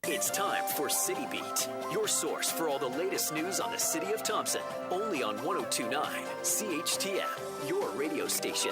It's time for City Beat, your source for all the latest news on the City of Thompson. Only on 102.9 CHTM, your radio station.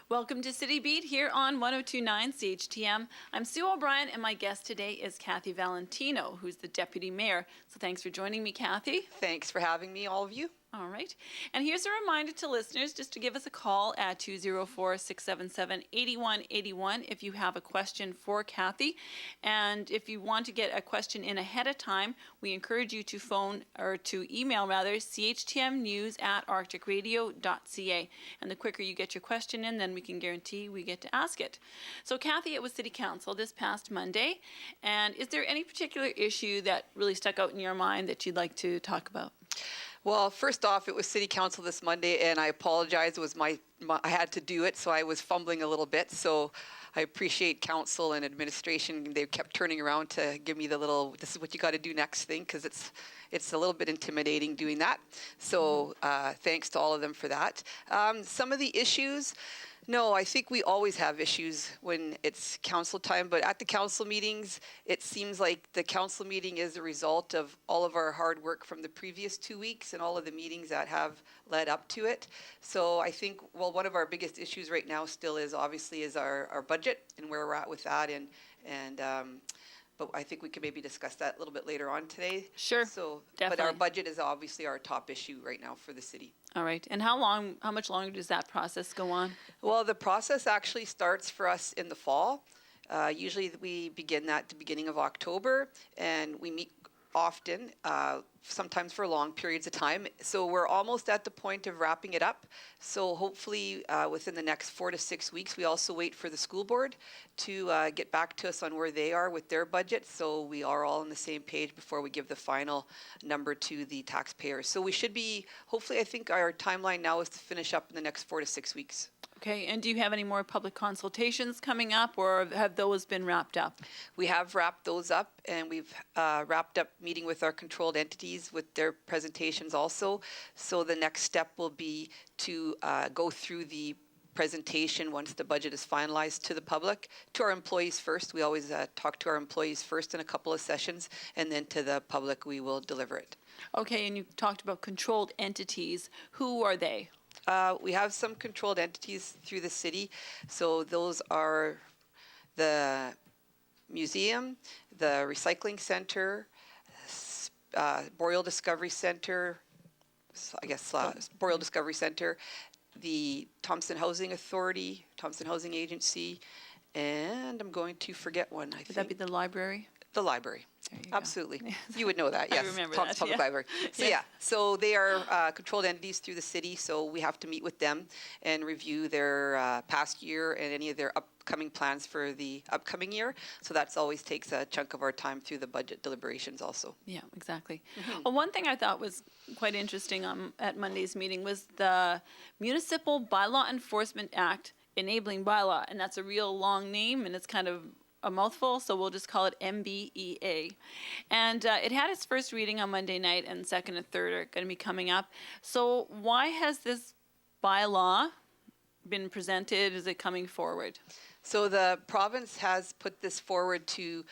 Welcome to City Beat here on 102.9 CHTM. I'm Sue O'Brien, and my guest today is Kathy Valentino, who's the Deputy Mayor. So thanks for joining me, Kathy. Thanks for having me, all of you. All right. And here's a reminder to listeners just to give us a call at 204-677-8181 if you have a question for Kathy. And if you want to get a question in ahead of time, we encourage you to phone or to email rather CHTMnews@arcticradio.ca. And the quicker you get your question in, then we can guarantee we get to ask it. So Kathy, it was City Council this past Monday. And is there any particular issue that really stuck out in your mind that you'd like to talk about? Well, first off, it was City Council this Monday, and I apologize. It was I had to do it, so I was fumbling a little bit. So I appreciate Council and administration. They kept turning around to give me the little, this is what you got to do next thing, because it's a little bit intimidating doing that. So thanks to all of them for that. Some of the issues, no, I think we always have issues when it's council time, but at the council meetings, it seems like the council meeting is a result of all of our hard work from the previous 2 weeks and all of the meetings that have led up to it. So I think, well, one of our biggest issues right now still is obviously is our budget and where we're at with that, but I think we could maybe discuss that a little bit later on today. Sure, So, definitely. But our budget is obviously our top issue right now for the city. All right. And how much longer does that process go on? Well, the process actually starts for us in the fall. Usually we begin that at the beginning of October, and we meet often, sometimes for long periods of time. So we're almost at the point of wrapping it up. So hopefully within the next 4 to 6 weeks, we also wait for the school board to get back to us on where they are with their budget. So we are all on the same page before we give the final number to the taxpayers. So we should be, hopefully, I think our timeline now is to finish up in the next 4 to 6 weeks. Okay, and do you have any more public consultations coming up, or have those been wrapped up? We have wrapped those up, and we've wrapped up meeting with our controlled entities with their presentations also. So the next step will be to go through the presentation once the budget is finalized to the public, to our employees first. We always talk to our employees first in a couple of sessions, and then to the public we will deliver it. Okay, and you talked about controlled entities. Who are they? We have some controlled entities through the city. So those are the museum, the recycling center, Boreal Discovery Center, Boreal Discovery Center, the Thompson Housing Authority, Thompson Housing Agency, and I'm going to forget one, I think. Would that be the library? The library. Absolutely. You would know that, yes. I remember Thompson that, Public yeah. Library. So so they are controlled entities through the city, so we have to meet with them and review their past year and any of their upcoming plans for the upcoming year. So that always takes a chunk of our time through the budget deliberations also. Yeah, exactly. Well, one thing I thought was quite interesting at Monday's meeting was the Municipal Bylaw Enforcement Act Enabling Bylaw, and that's a real long name, and it's kind of a mouthful, so we'll just call it MBEA. And it had its first reading on Monday night, and second and third are going to be coming up. So why has this bylaw been presented? Is it coming forward? So the province has put this forward to,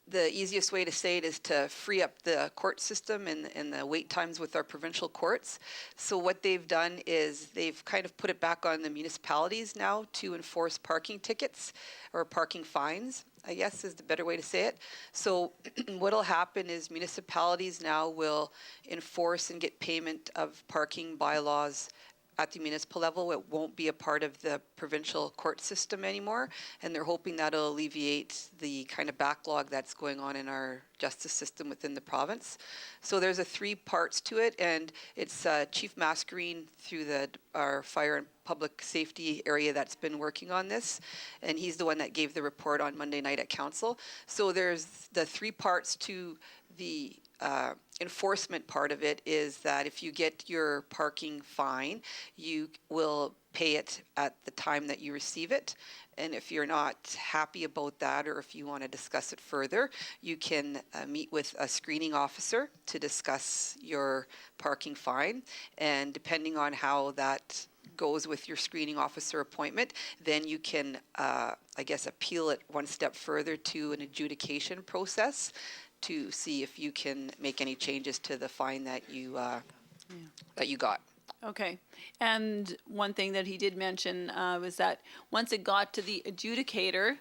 the easiest way to say it is to free up the court system and the wait times with our provincial courts. So what they've done is they've kind of put it back on the municipalities now to enforce parking tickets or parking fines, I guess is the better way to say it. So what'll happen is municipalities now will enforce and get payment of parking bylaws at the municipal level. It won't be a part of the provincial court system anymore, and they're hoping that'll alleviate the kind of backlog that's going on in our justice system within the province. So there's 3 parts to it, and it's Chief Mascarene through our fire and public safety area that's been working on this, and he's the one that gave the report on Monday night at council. So there's the 3 parts to the enforcement part of it is that if you get your parking fine, you will pay it at the time that you receive it. And if you're not happy about that, or if you want to discuss it further, you can meet with a screening officer to discuss your parking fine. And depending on how that goes with your screening officer appointment, then you can, I guess, appeal it one step further to an adjudication process to see if you can make any changes to the fine that you got. Okay. And one thing that he did mention was that once it got to the adjudicator,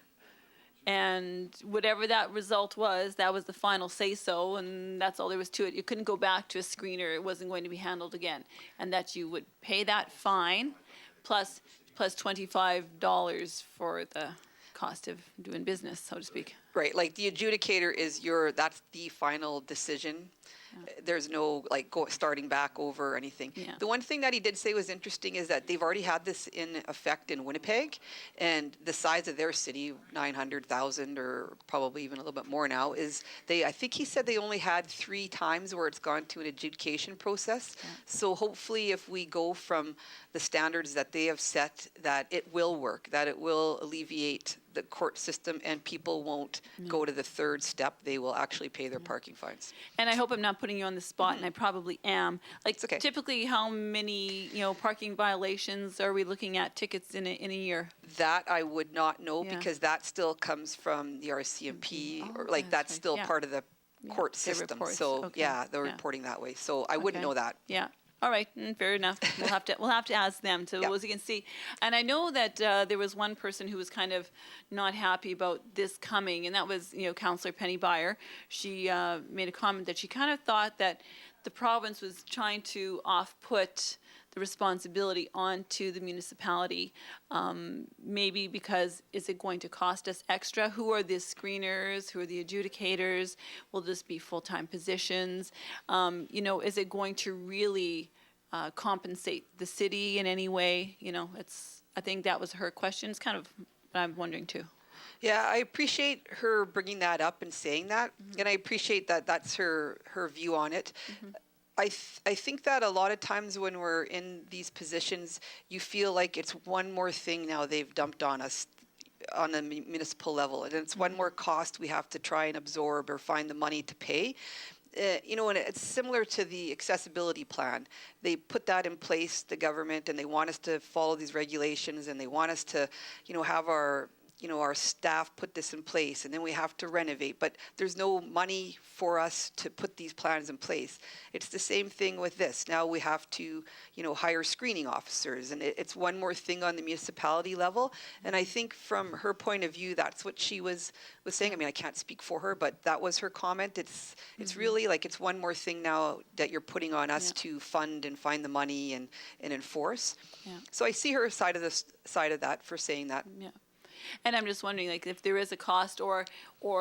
and whatever that result was, that was the final say-so, and that's all there was to it. You couldn't go back to a screener. It wasn't going to be handled again. And that you would pay that fine plus $25 for the cost of doing business, so to speak. Right, like the adjudicator is that's the final decision. There's no starting back over or anything. Yeah. The one thing that he did say was interesting is that they've already had this in effect in Winnipeg, and the size of their city, 900,000 or probably even a little bit more now, is I think he said they only had 3 times where it's gone to an adjudication process. Yeah. So hopefully if we go from the standards that they have set, that it will work, that it will alleviate the court system and people won't go to the third step. They will actually pay their parking fines. And I hope I'm not putting you on the spot, and I probably am. It's okay. Typically, how many parking violations are we looking at tickets in a year? That I would not know because that still comes from the RCMP, or that's still part of the court system. So they're reporting that way. So I wouldn't know that. Yeah. All right, fair enough. We'll have to ask them as you can see. And I know that there was one person who was kind of not happy about this coming, and that was Councillor Penny Byer. She made a comment that she kind of thought that the province was trying to off-put the responsibility onto the municipality, maybe because is it going to cost us extra? Who are the screeners? Who are the adjudicators? Will this be full-time positions? Is it going to really compensate the city in any way? I think that was her question. It's kind of what I'm wondering too. Yeah, I appreciate her bringing that up and saying that, and I appreciate that that's her view on it. I think that a lot of times when we're in these positions, you feel like it's one more thing now they've dumped on us on the municipal level, and it's one more cost we have to try and absorb or find the money to pay. And it's similar to the accessibility plan. They put that in place, the government, and they want us to follow these regulations, and they want us to, have our staff put this in place, and then we have to renovate, but there's no money for us to put these plans in place. It's the same thing with this. Now we have to, hire screening officers, and it's one more thing on the municipality level. And I think from her point of view, that's what she was saying. I mean, I can't speak for her, but that was her comment. It's really like it's one more thing now that you're putting on us to fund and find the money and enforce. Yeah. So I see her side of that for saying that. Yeah. And I'm just wondering, if there is a cost, or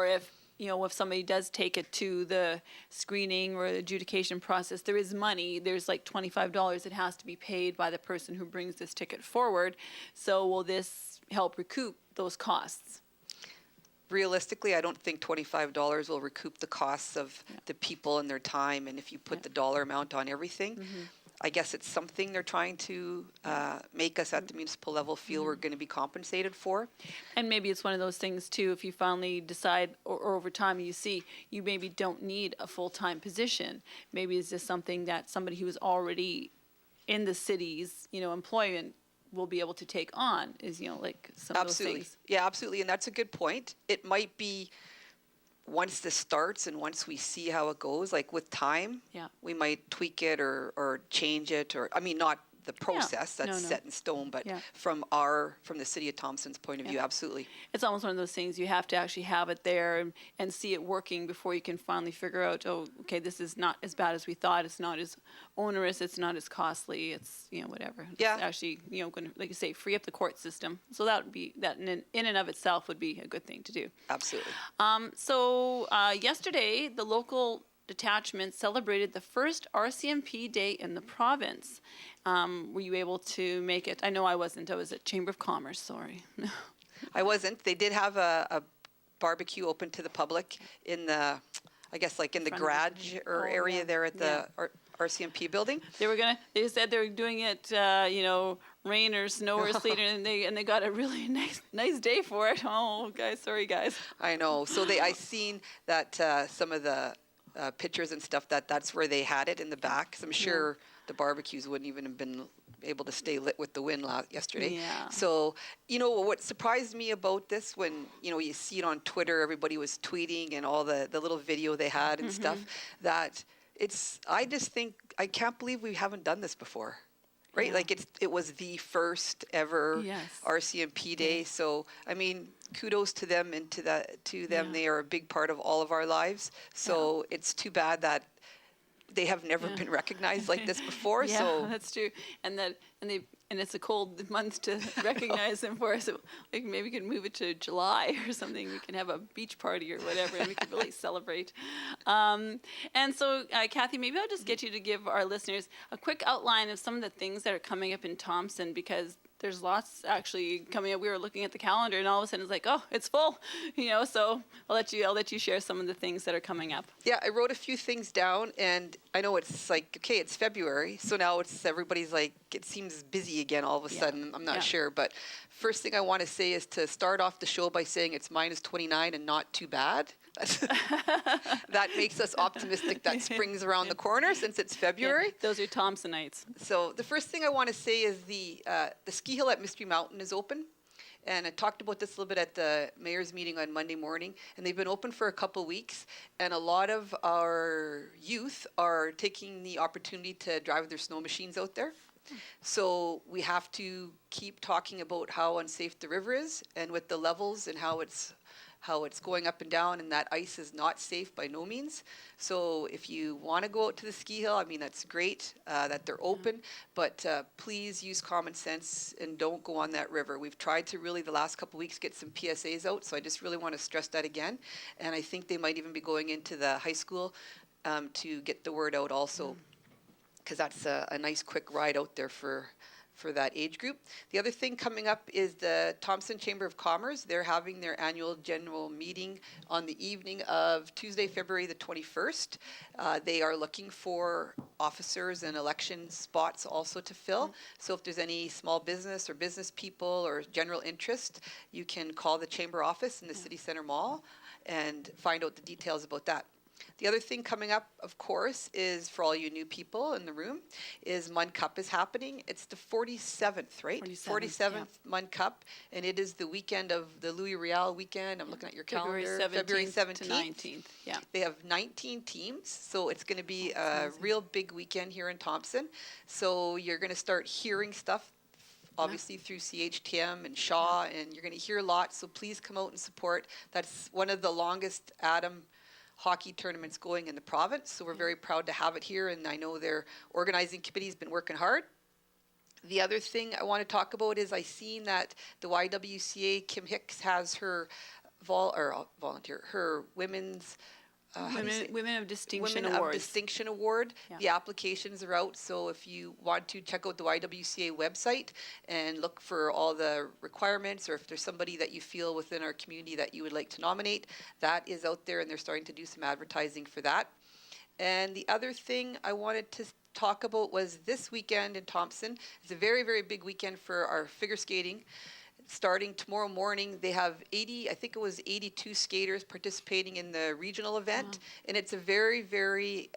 if if somebody does take it to the screening or adjudication process, there is money. There's $25 that has to be paid by the person who brings this ticket forward. So will this help recoup those costs? Realistically, I don't think $25 will recoup the costs of the people and their time. And if you put the dollar amount on everything, I guess it's something they're trying to make us at the municipal level feel we're going to be compensated for. And maybe it's one of those things too, if you finally decide, or over time you see, you maybe don't need a full-time position. Maybe it's just something that somebody who is already in the city's, employment will be able to take on, is, some of those things. Yeah, absolutely. And that's a good point. It might be once this starts and once we see how it goes, with time, we might tweak it or change it, or not the process that's set in stone, but from the city of Thompson's point of view, absolutely. It's almost one of those things you have to actually have it there and see it working before you can finally figure out, okay, this is not as bad as we thought. It's not as onerous. It's not as costly. It's whatever. Yeah. It's actually going to, like you say, free up the court system. So that would be that in and of itself would be a good thing to do. Absolutely. So yesterday the local detachment celebrated the first RCMP day in the province. Were you able to make it? I know I wasn't. I was at Chamber of Commerce, sorry. I wasn't. They did have a barbecue open to the public in the, I guess in the garage or area there at the RCMP building. They said they were doing it, rain or snow or sleet, and they got a really nice day for it. Oh, guys, sorry guys. I know. So I seen that some of the pictures and stuff that's where they had it in the back. 'Cause I'm sure the barbecues wouldn't even have been able to stay lit with the wind yesterday. Yeah. So, what surprised me about this when, you see it on Twitter, everybody was tweeting and all the little video they had and stuff, that I just think, I can't believe we haven't done this before. Right? Yeah. Like it was the first ever Yes. RCMP day. So, I mean, kudos to them and to them. Yeah. They are a big part of all of our lives. So it's too bad that they have never been recognized like this before. Yeah, So that's true. And it's a cold month to recognize them for. So like maybe we could move it to July or something. We can have a beach party or whatever, and we can really celebrate. And so, Kathy, maybe I'll just get you to give our listeners a quick outline of some of the things that are coming up in Thompson, because there's lots actually coming up. We were looking at the calendar, and all of a sudden it's like, oh, it's full, So I'll let you share some of the things that are coming up. yeah, I wrote a few things down, and I know it's like, okay, it's February, so now everybody's like, it seems busy again all of a sudden. I'm not sure, but first thing I want to say is to start off the show by saying it's minus 29 and not too bad. That makes us optimistic that spring's around the corner since it's February. Yeah, those are Thompsonites. So the first thing I want to say is the ski hill at Mystery Mountain is open. And I talked about this a little bit at the mayor's meeting on Monday morning. And they've been open for a couple of weeks. And a lot of our youth are taking the opportunity to drive their snow machines out there. So we have to keep talking about how unsafe the river is, and with the levels and how it's going up and down, and that ice is not safe by no means. So if you want to go out to the ski hill, I mean, that's great that they're open, but please use common sense and don't go on that river. We've tried to really the last couple of weeks get some PSAs out, so I just really want to stress that again. And I think they might even be going into the high school to get the word out also, because that's a nice quick ride out there for that age group. The other thing coming up is the Thompson Chamber of Commerce. They're having their annual general meeting on the evening of Tuesday, February the 21st. They are looking for officers and election spots also to fill. So if there's any small business or business people or general interest, you can call the chamber office in the City Center Mall and find out the details about that. The other thing coming up, of course, is for all you new people in the room, is Mund Cup is happening. It's the 47th, right? 47th Mund Cup, and it is the weekend of the Louis Riel weekend. I'm looking at your calendar. February 17th to 19th. Yeah. They have 19 teams, so it's going to be a real big weekend here in Thompson. So you're going to start hearing stuff, obviously through CHTM and Shaw, and you're going to hear a lot. So please come out and support. That's one of the longest hockey tournaments going in the province, so we're very proud to have it here, and I know their organizing committee's been working hard. The other thing I want to talk about is I seen that the YWCA, Kim Hicks, has her her women's Women of Distinction Women Awards. of Distinction Award. Yeah. The applications are out, so if you want to check out the YWCA website and look for all the requirements, or if there's somebody that you feel within our community that you would like to nominate, that is out there, and they're starting to do some advertising for that. And the other thing I wanted to talk about was this weekend in Thompson. It's a very, very big weekend for our figure skating. Starting tomorrow morning, they have 82 skaters participating in the regional event, and it's a very big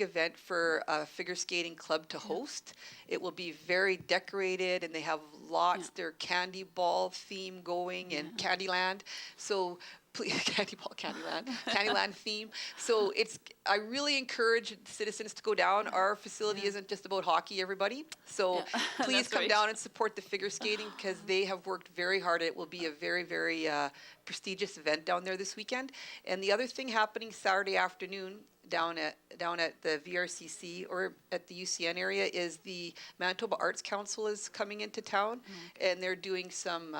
event for a figure skating club to host. It will be very decorated, and they have lots, their candy ball theme going, and Candyland. So please, Candyland theme. So I really encourage citizens to go down. Our facility isn't just about hockey, everybody. So please come down and support the figure skating, because they have worked very hard. It will be a very, very prestigious event down there this weekend. And the other thing happening Saturday afternoon down at the VRCC or at the UCN area is the Manitoba Arts Council is coming into town, and they're doing some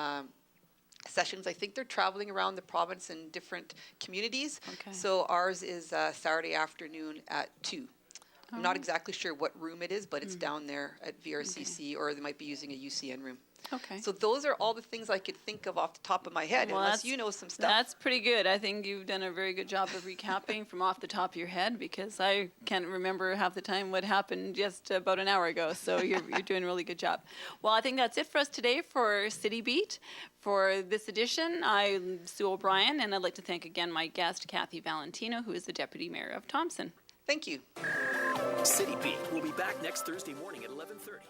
sessions. I think they're traveling around the province in different communities. Okay. So ours is Saturday afternoon at 2. I'm not exactly sure what room it is, but it's down there at VRCC, or they might be using a UCN room. Okay. So those are all the things I could think of off the top of my head, Well, unless you know some stuff. That's pretty good. I think you've done a very good job of recapping from off the top of your head, because I can't remember half the time what happened just about an hour ago. So you're doing a really good job. Well, I think that's it for us today for City Beat. For this edition, I'm Sue O'Brien, and I'd like to thank again my guest, Kathy Valentino, who is the Deputy Mayor of Thompson. Thank you. City Beat will be back next Thursday morning at 11:30.